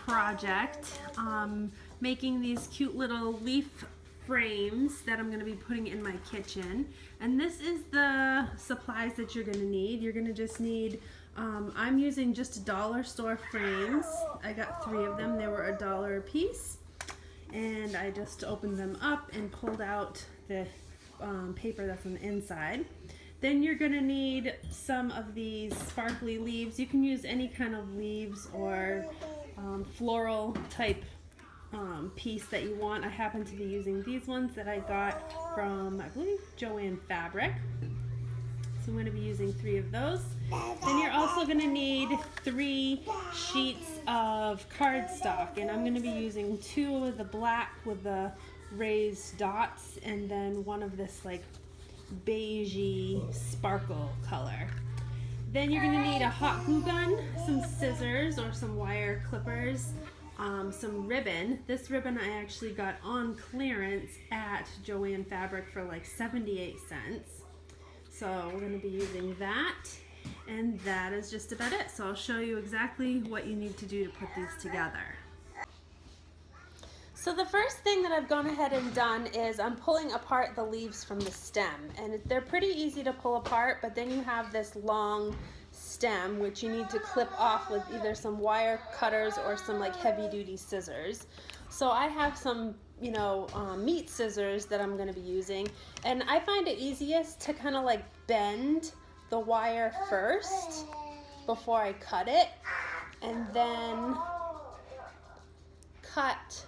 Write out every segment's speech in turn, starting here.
project, making these cute little leaf frames that I'm going to be putting in my kitchen. And this is the supplies that you're going to need. You're going to just need, I'm using just dollar store frames. I got 3 of them. They were $1 a piece. And I just opened them up and pulled out the paper that's on the inside. Then you're going to need some of these sparkly leaves. You can use any kind of leaves or floral type piece that you want. I happen to be using these ones that I got from, I believe, Joann Fabric. So I'm going to be using 3 of those. Then you're also going to need 3 sheets of cardstock, and I'm going to be using 2 of the black with the raised dots, and then 1 of this like beigey sparkle color. Then you're going to need a hot glue gun, some scissors or some wire clippers, some ribbon. This ribbon I actually got on clearance at Joann Fabric for like 78 cents. So we're going to be using that, and that is just about it. So I'll show you exactly what you need to do to put these together. So the first thing that I've gone ahead and done is I'm pulling apart the leaves from the stem, and they're pretty easy to pull apart, but then you have this long stem which you need to clip off with either some wire cutters or some like heavy duty scissors. So I have some, you know, meat scissors that I'm going to be using, and I find it easiest to kind of like bend the wire first before I cut it, and then cut.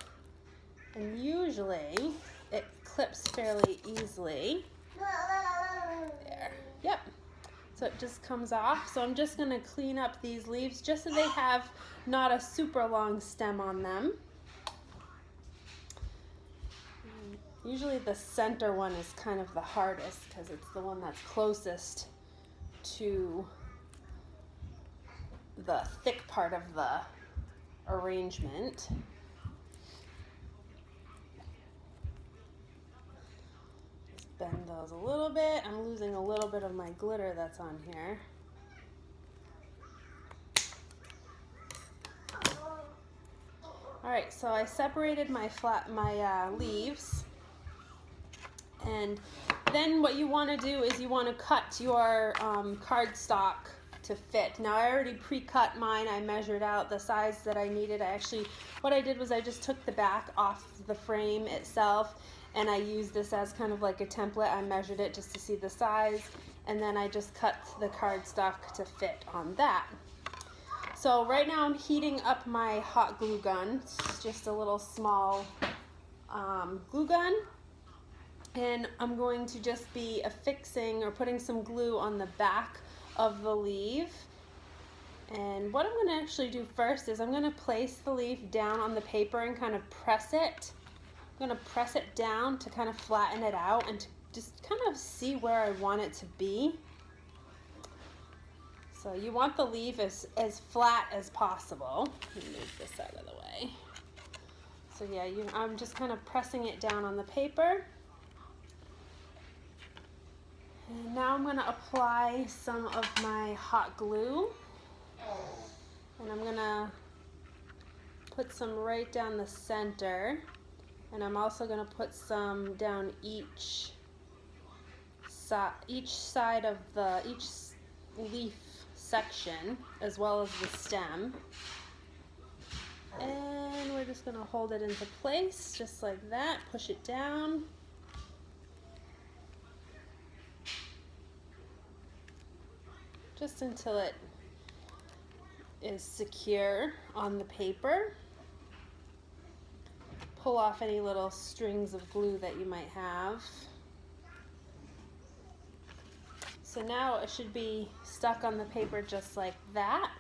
And usually it clips fairly easily. There. Yep. So it just comes off. So I'm just going to clean up these leaves just so they have not a super long stem on them. Usually the center one is kind of the hardest because it's the one that's closest to the thick part of the arrangement. Bend those a little bit. I'm losing a little bit of my glitter that's on here. Alright, so I separated my leaves, and then what you want to do is you want to cut your cardstock to fit. Now I already pre-cut mine. I measured out the size that I needed. What I did was I just took the back off the frame itself, and I used this as kind of like a template. I measured it just to see the size, and then I just cut the cardstock to fit on that. So right now I'm heating up my hot glue gun. It's just a little small glue gun, and I'm going to just be affixing or putting some glue on the back of the leaf. And what I'm going to actually do first is I'm going to place the leaf down on the paper and kind of press it. I'm going to press it down to kind of flatten it out and to just kind of see where I want it to be. So you want the leaf as flat as possible. Let me move this out of the way. So yeah, I'm just kind of pressing it down on the paper. And now I'm going to apply some of my hot glue. And I'm going to put some right down the center. And I'm also going to put some down each side of each leaf section, as well as the stem. And we're just going to hold it into place just like that. Push it down. Just until it is secure on the paper. Pull off any little strings of glue that you might have. So now it should be stuck on the paper just like that.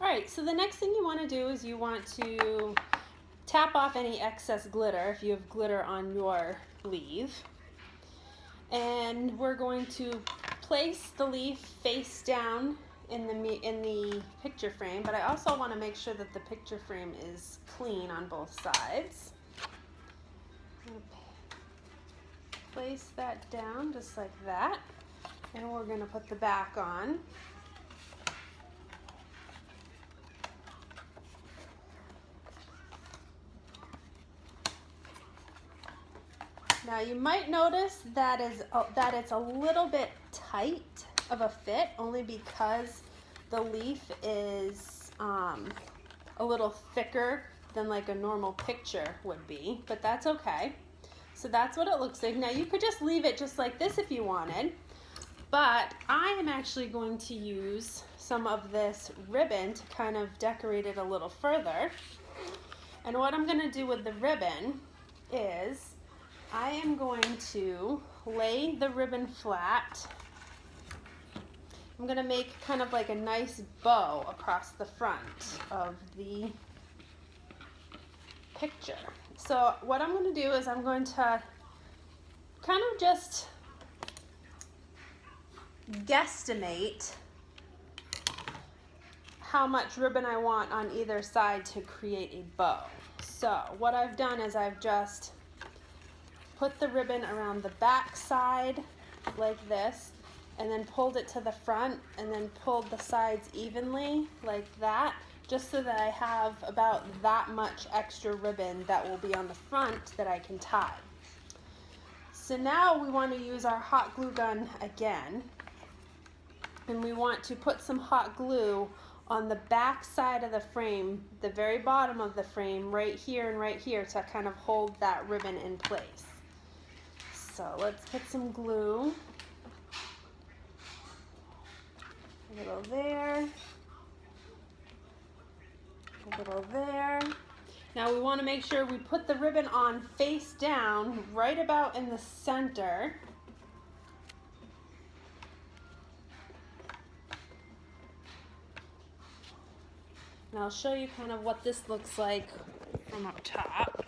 Alright, so the next thing you want to do is you want to tap off any excess glitter if you have glitter on your leaf. And we're going to place the leaf face down in the picture frame, but I also want to make sure that the picture frame is clean on both sides. place that down just like that. And we're going to put the back on. Now you might notice that it's a little bit tight of a fit, only because the leaf is a little thicker than like a normal picture would be, but that's okay. So that's what it looks like. Now you could just leave it just like this if you wanted, but I am actually going to use some of this ribbon to kind of decorate it a little further. And what I'm going to do with the ribbon is I am going to lay the ribbon flat. I'm going to make kind of like a nice bow across the front of the picture. So what I'm going to do is I'm going to kind of just guesstimate how much ribbon I want on either side to create a bow. So what I've done is I've just put the ribbon around the back side like this, and then pulled it to the front, and then pulled the sides evenly like that, just so that I have about that much extra ribbon that will be on the front that I can tie. So now we want to use our hot glue gun again, and we want to put some hot glue on the back side of the frame, the very bottom of the frame, right here and right here, to kind of hold that ribbon in place. So let's put some glue. A little there. A little there. Now we want to make sure we put the ribbon on face down, right about in the center. And I'll show you kind of what this looks like from up top.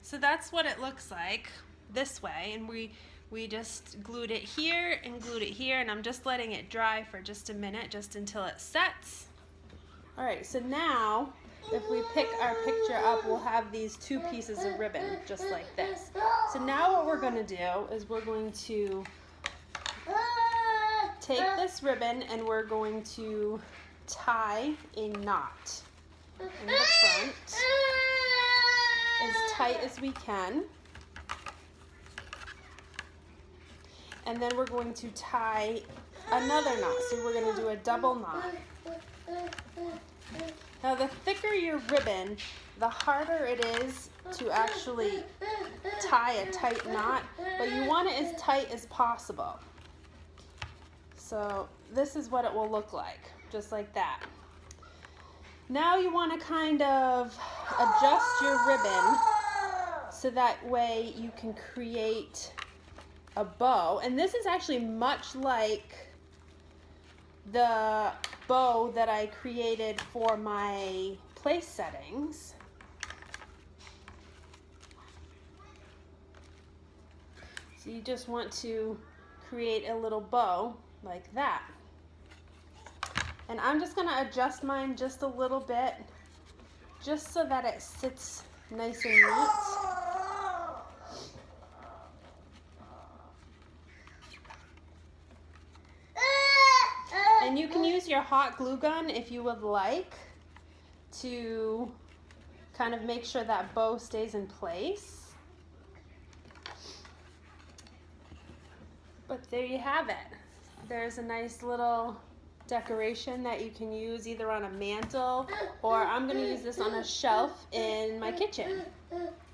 So that's what it looks like this way, and we just glued it here and glued it here, and I'm just letting it dry for just a minute, just until it sets. All right, so now if we pick our picture up, we'll have these two pieces of ribbon just like this. So now what we're going to do is we're going to take this ribbon and we're going to tie a knot in the front as tight as we can. And then we're going to tie another knot. So we're going to do a double knot. Now the thicker your ribbon, the harder it is to actually tie a tight knot, but you want it as tight as possible. So this is what it will look like, just like that. Now you want to kind of adjust your ribbon so that way you can create a bow. And this is actually much like the bow that I created for my place settings. So you just want to create a little bow like that. And I'm just going to adjust mine just a little bit, just so that it sits nice and neat. And you can use your hot glue gun if you would like to kind of make sure that bow stays in place. But there you have it. There's a nice little decoration that you can use either on a mantle, or I'm going to use this on a shelf in my kitchen.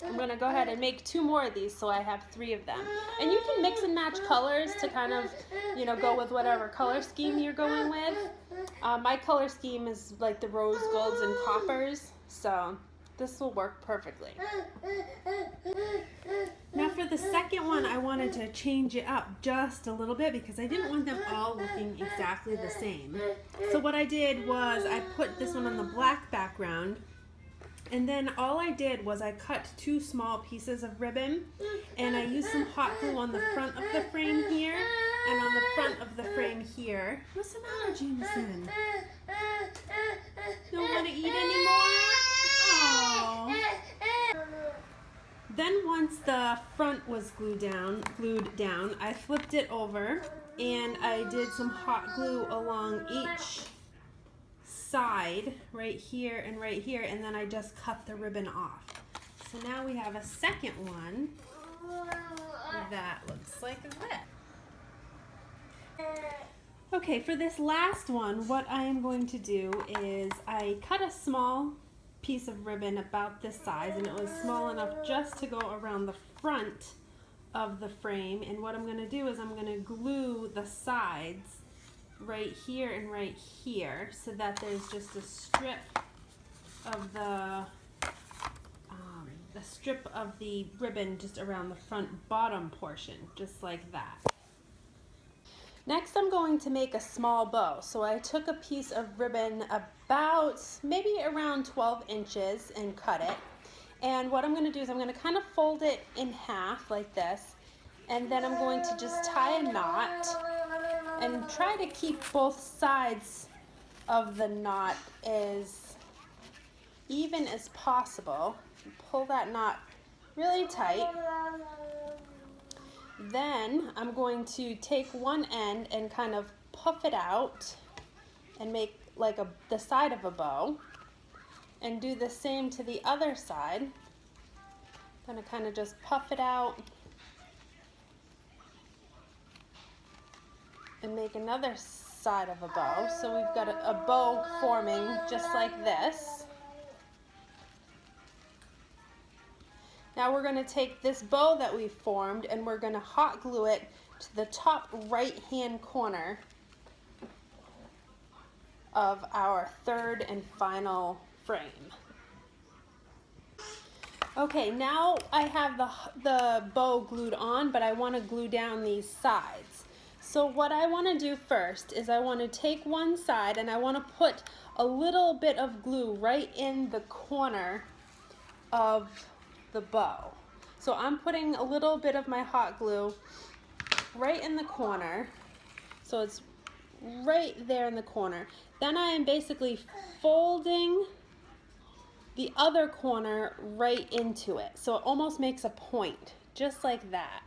I'm going to go ahead and make 2 more of these, so I have 3 of them. And you can mix and match colors to kind of, you know, go with whatever color scheme you're going with. My color scheme is like the rose golds and coppers, so this will work perfectly. Now for the second one, I wanted to change it up just a little bit because I didn't want them all looking exactly the same. So what I did was I put this one on the black background, and then all I did was I cut 2 small pieces of ribbon, and I used some hot glue on the front of the frame here and on the front of the frame here. What's the matter, Jameson? You don't want to eat anymore? Oh. Then once the front was glued down, I flipped it over and I did some hot glue along each side, right here, and then I just cut the ribbon off. So now we have a second one that looks like this. Okay, for this last one, what I am going to do is I cut a small piece of ribbon about this size, and it was small enough just to go around the front of the frame. And what I'm going to do is I'm going to glue the sides right here and right here so that there's just a strip of the ribbon just around the front bottom portion, just like that. Next, I'm going to make a small bow. So I took a piece of ribbon about maybe around 12 inches and cut it. And what I'm going to do is I'm going to kind of fold it in half like this, and then I'm going to just tie a knot and try to keep both sides of the knot as even as possible. Pull that knot really tight. Then I'm going to take one end and kind of puff it out and make like the side of a bow, and do the same to the other side. I'm going to kind of just puff it out and make another side of a bow. So we've got a bow forming just like this. Now we're going to take this bow that we've formed and we're going to hot glue it to the top right hand corner of our third and final frame. Okay, now I have the bow glued on, but I want to glue down these sides. So what I want to do first is I want to take one side and I want to put a little bit of glue right in the corner of the bow. So I'm putting a little bit of my hot glue right in the corner, so it's right there in the corner. Then I am basically folding the other corner right into it, so it almost makes a point, just like that.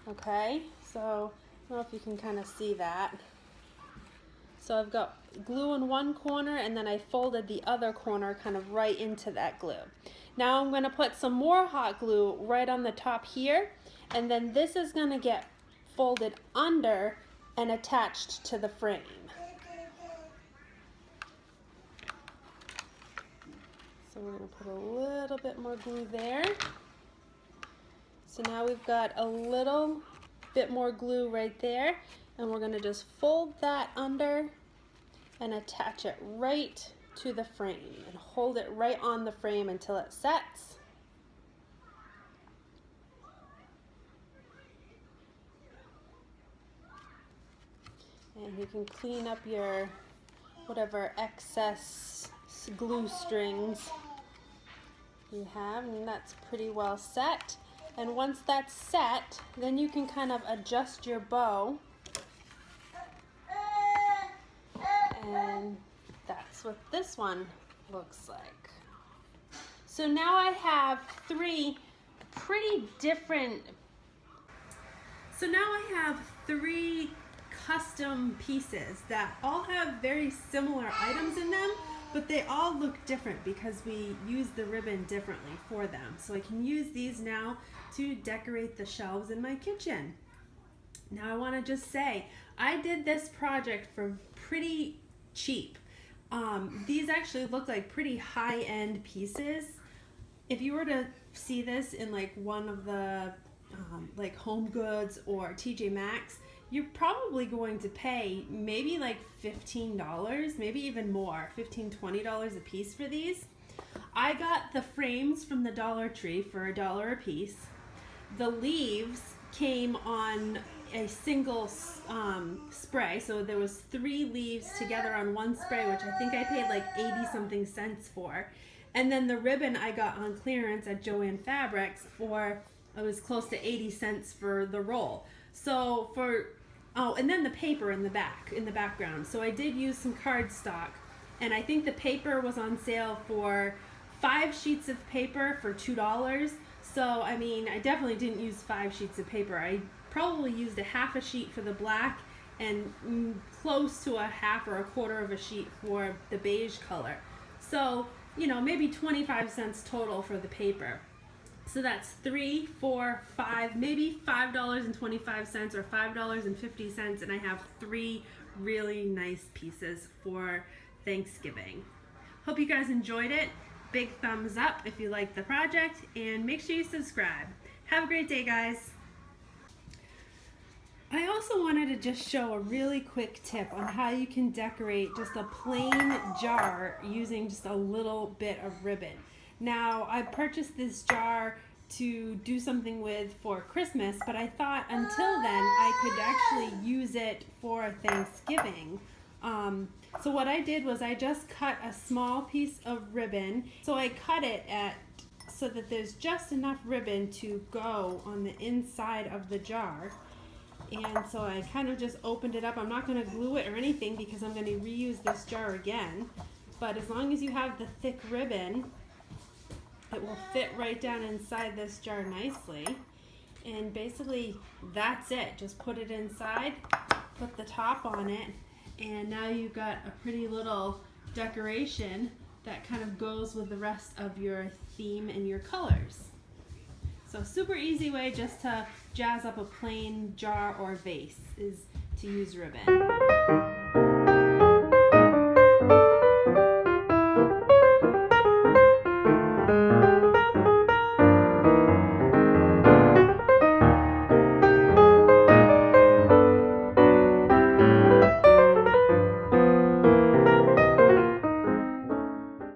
Okay, so I don't know if you can kind of see that. So I've got glue in one corner and then I folded the other corner kind of right into that glue. Now I'm going to put some more hot glue right on the top here, and then this is going to get folded under and attached to the frame. So we're going to put a little bit more glue there. So now we've got a little bit more glue right there, and we're going to just fold that under and attach it right to the frame and hold it right on the frame until it sets. And you can clean up your whatever excess glue strings you have, and that's pretty well set. And once that's set, then you can kind of adjust your bow, and that's what this one looks like. So now I have three custom pieces that all have very similar items in them, but they all look different because we use the ribbon differently for them. So I can use these now to decorate the shelves in my kitchen. Now I want to just say, I did this project for pretty cheap. These actually look like pretty high-end pieces. If you were to see this in like one of the like Home Goods or TJ Maxx, you're probably going to pay maybe like $15, maybe even more, $15, $20 a piece for these. I got the frames from the Dollar Tree for $1 a piece. The leaves came on a single spray, so there was 3 leaves together on one spray, which I think I paid like 80 something cents for. And then the ribbon I got on clearance at Joann Fabrics for, it was close to 80 cents for the roll. So and then the paper in the background. So I did use some cardstock, and I think the paper was on sale for 5 sheets of paper for $2. So, I mean, I definitely didn't use 5 sheets of paper. I probably used a half a sheet for the black and close to a half or a quarter of a sheet for the beige color. So, you know, maybe 25 cents total for the paper. So that's 3, 4, 5, maybe $5.25 or $5.50, and I have 3 really nice pieces for Thanksgiving. Hope you guys enjoyed it. Big thumbs up if you liked the project, and make sure you subscribe. Have a great day, guys. I also wanted to just show a really quick tip on how you can decorate just a plain jar using just a little bit of ribbon. Now, I purchased this jar to do something with for Christmas, but I thought until then I could actually use it for Thanksgiving. So what I did was I just cut a small piece of ribbon. So I cut it so that there's just enough ribbon to go on the inside of the jar. And so I kind of just opened it up. I'm not going to glue it or anything because I'm going to reuse this jar again. But as long as you have the thick ribbon, it will fit right down inside this jar nicely. And basically that's it. Just put it inside, put the top on it, and now you've got a pretty little decoration that kind of goes with the rest of your theme and your colors. So super easy way just to jazz up a plain jar or vase is to use ribbon.